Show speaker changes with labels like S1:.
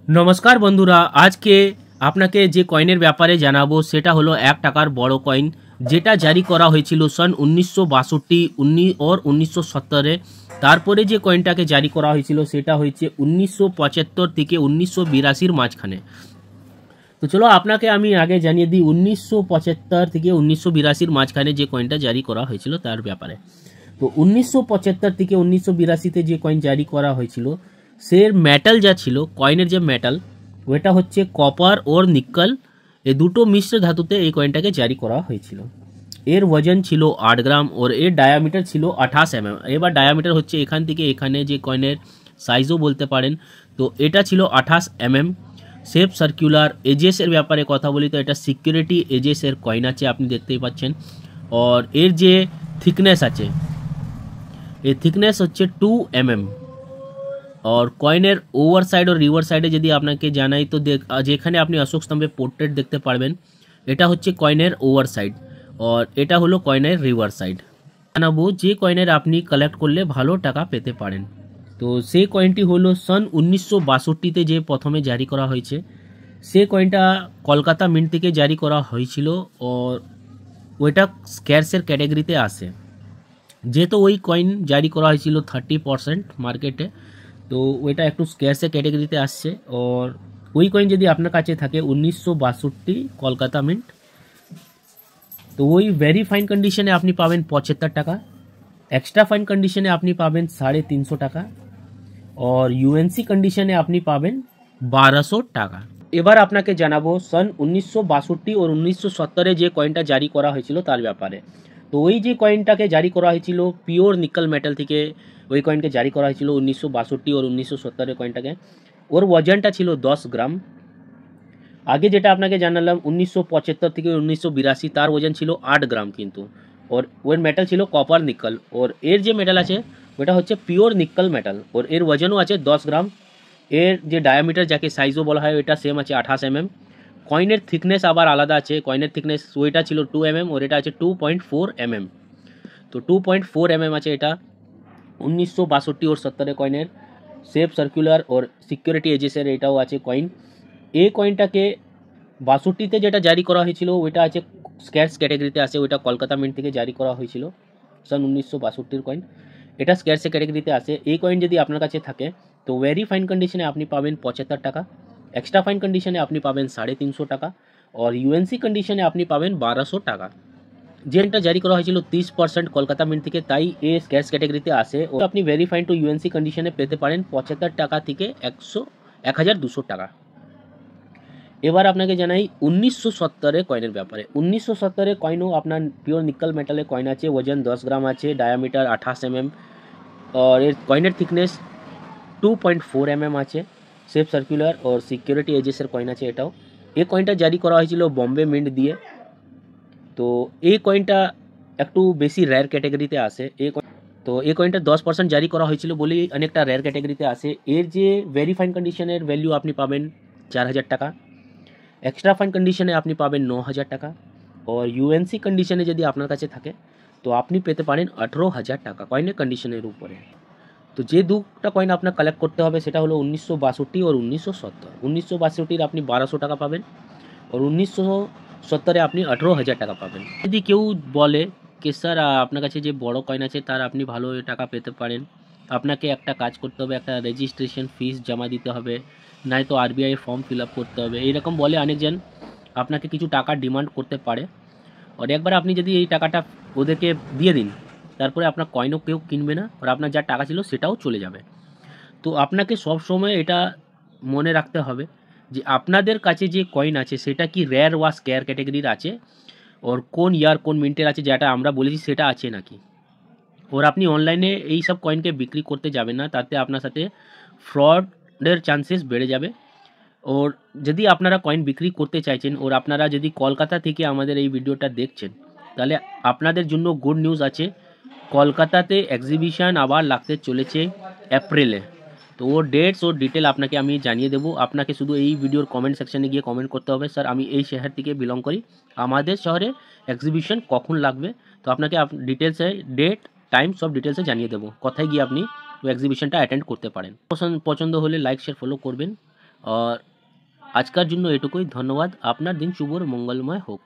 S1: नमस्कार बंधुरा आज के আপনাকে যে কয়েনের ব্যাপারে জানাবো সেটা হলো 1 টাকার বড় কয়েন যেটা জারি করা হয়েছিল সন 1962 और 1970 তারপরে যে কয়েনটাকে জারি করা হয়েছিল সেটা হচ্ছে 1975 থেকে 1982 মাঝখানে। তো চলো আপনাকে আমি আগে জানিয়ে দিই 1975 থেকে 1982 মাঝখানে যে কয়েনটা জারি করা হয়েছিল তার ব্যাপারে। তো 1975 থেকে 1982 তে যে কয়েন জারি করা হয়েছিল সের মেটাল যা ছিল কয়েনের যে মেটাল ওটা হচ্ছে কপার और নিকেল, এই দুটো মিশ্র ধাতুতে এই কয়েনটাকে জারি করা হয়েছিল। এর ওজন ছিল 8 গ্রাম और এর ডায়ামিটার ছিল 28 mm। এবার ডায়ামিটার হচ্ছে এখান থেকে এখানে যে কয়েনের সাইজও বলতে পারেন। তো এটা ছিল 28 mm। Shape circular. এজেস এর ব্যাপারে কথা বলি তো এটা সিকিউরিটি এজেস এর কয়েন আছে, আপনি দেখতেই পাচ্ছেন। और এর যে থিকনেস আছে এই থিকনেস হচ্ছে 2 mm। और কয়েনের ওভার সাইড और রিভার সাইডে যদি আপনাকে জানাই তো যেখানে আপনি অশোক স্তম্ভে পোর্ট্রেট দেখতে পারবেন এটা হচ্ছে কয়েনের ওভার সাইড और এটা হলো কয়েনের রিভার সাইড। জানাবো যে কয়েনের আপনি কালেক্ট করলে ভালো টাকা পেতে পারেন। তো সেই কয়েনটি হলো সন 1962 যে প্রথমে জারি করা হয়েছে। সে কয়েনটা কলকাতা মিন্ট থেকে জারি করা হয়েছিল और ওইটা স্ক্যার্সের ক্যাটাগরিতে আসে। যেহেতু ওই কয়েন জারি করা হয়েছিল 30% মার্কেটে, তো ওইটা একটু স্ক্যার্সের ক্যাটাগরিতে আসছে। और ওই কয়েন যদি আপনার কাছে থাকে 1962 কলকাতা মিন্ট, তো ওই ভেরি ফাইন কন্ডিশনে আপনি পাবেন 75 টাকা, এক্সট্রা ফাইন কন্ডিশনে আপনি পাবেন 350 টাকা और ইউএনসি কন্ডিশনে আপনি পাবেন 1200 টাকা। এবার আপনাকে জানাবো সন 1962 और 1970 যে কয়েনটা জারি করা হয়েছিল তার ব্যাপারে। তো ওই যে কয়েনটাকে জারি করা হয়েছিল পিওর নিকেল মেটাল থেকে ওই কয়েনকে জারি করা হয়েছিল 1962 और 1970 কয়েনটাকে। ওর ওজনটা ছিল 10 গ্রাম। আগে যেটা আপনাকে জানালাম 1975 থেকে 1982 তার ওজন ছিল 8 গ্রাম কিন্তু। और ওর মেটাল ছিল কপার নিকেল और এর যে মেটাল আছে ওটা হচ্ছে পিওর নিকেল মেটাল और এর ওজনও আছে 10 গ্রাম। এর যে ডায়ামিটার যাকে সাইজও বলা হয় ওটা সেম আছে 28 mm। কয়েনের থিকনেস আবার আলাদা আছে, কয়েনের থিকনেস ওইটা ছিল 2 mm और এটা আছে 2.4 mm। তো 2.4 mm আছে এটা 1962 और 70 কয়েনের। শেপ সার্কুলার और সিকিউরিটি এজেসের এটাও আছে কয়েন। এই কয়েনটাকে 62তে যেটা জারি করা হয়েছিল ওইটা আছে স্ক্যার্স ক্যাটাগরিতে আসে, ওইটা কলকাতা মিন্ট থেকে জারি করা হয়েছিল সন 1962 কয়েন। এটা স্ক্যার্সের ক্যাটাগরিতে আসে। এই কয়েন যদি আপনার কাছে থাকে তো ভেরি ফাইন কন্ডিশনে আপনি পাবেন 75 টাকা, এক্সট্রা ফাইন কন্ডিশনে আপনি পাবেন 350 টাকা और ইউএনসি কন্ডিশনে আপনি পাবেন 1200 টাকা। যেটা জারি করা হয়েছিল 30% কলকাতা মিন্ট থেকে, তাই এ স্ক্যার্স ক্যাটাগরিতে আসে। ও আপনি ভেরি ফাইন টু ইউএনসি কন্ডিশনে পেতে পারেন 75 টাকা থেকে 1200 টাকা। এবার আপনাকে জানাই 1970 কয়েনের ব্যাপারে। 1970 কয়েনও আপনার পিওর নিকেল মেটালের কয়েন আছে, ওজন 10 গ্রাম আছে, ডায়ামিটার 28 mm और এর কয়েনের থিকনেস 2.4 mm আছে। শেপ সার্কুলার और সিকিউরিটি এজেসের কয়েন আছে এটাও। এই কয়েনটা জারি করা হয়েছিল বম্বে মিন্ট দিয়ে। তো এই কয়েনটা একটু বেশি রেয়ার ক্যাটাগরিতে আসে। তো এই কয়েনটা 10% জারি করা হয়েছিল বলেই অনেকটা রেয়ার ক্যাটাগরিতে আসে। এর যে ভেরি ফাইন কন্ডিশনের ভ্যালু আপনি পাবেন 4000 টাকা, এক্সট্রা ফাইন কন্ডিশনে আপনি পাবেন 9000 টাকা और ইউএনসি কন্ডিশনে যদি আপনার কাছে থাকে তো আপনি পেতে পারেন 18000 টাকা কয়েনের কন্ডিশনের উপরে। তো যে দুটা কয়েন আপনার কালেক্ট করতে হবে সেটা হলো 1962 और 1970। 1962 আপনি 1200 টাকা পাবেন और 1970 আপনি 18000 টাকা পাবেন। যদি কেউ বলে कि স্যার আপনার কাছে যে বড় কয়েন আছে তার আপনি ভালো টাকা পেতে পারেন, আপনাকে একটা কাজ করতে হবে, একটা রেজিস্ট্রেশন ফিস জমা দিতে হবে, নয়তো আরবিআই ফর্ম ফিল আপ করতে হবে, এইরকম বলে অনেকজন আপনাকে কিছু টাকা ডিমান্ড করতে পারে। और একবার আপনি যদি এই টাকাটা ওদেরকে দিয়ে দিন তারপরে আপনার কয়েনও কেউ কিনবে না আর আপনার যা টাকা ছিল সেটাও চলে যাবে। তো আপনাকে সব সময় এটা মনে রাখতে হবে যে আপনাদের কাছে যে কয়েন আছে সেটা কি রেয়ার বা স্ক্যার ক্যাটাগরির আছে और কোন ইয়ার কোন মিন্টের আছে যেটা আমরা বলেছি সেটা আছে নাকি। और আপনি অনলাইনে এই সব কয়েনকে বিক্রি করতে যাবেন না, তাতে আপনার সাথে ফ্রডের চান্সেস বেড়ে যাবে। और যদি আপনারা কয়েন বিক্রি করতে চাইছেন और আপনারা যদি কলকাতা থেকে আমাদের এই ভিডিওটা দেখছেন তাহলে আপনাদের জন্য গুড নিউজ আছে, কলকাতাতে এক্সিবিশন আবার লাগতে চলেছে এপ্রিলে। তো ওর ডেটস ওর ডিটেল আপনাকে আমি জানিয়ে দেবো। আপনাকে শুধু এই ভিডিওর কমেন্ট সেকশনে গিয়ে কমেন্ট করতে হবে স্যার আমি এই শহর থেকে বিলং করি, আমাদের শহরে এক্সিবিশন কখন লাগবে। তো আপনাকে ডিটেলসে ডেট টাইম সব ডিটেলসে জানিয়ে দেবো, কোথায় গিয়ে আপনি ওই এক্সিবিশনটা অ্যাটেন্ড করতে পারেন। পছন্দ হলে লাইক শেয়ার ফলো করবেন আর আজকের জন্য এটুকুই। ধন্যবাদ। আপনার দিন শুভ ও মঙ্গলময় হোক।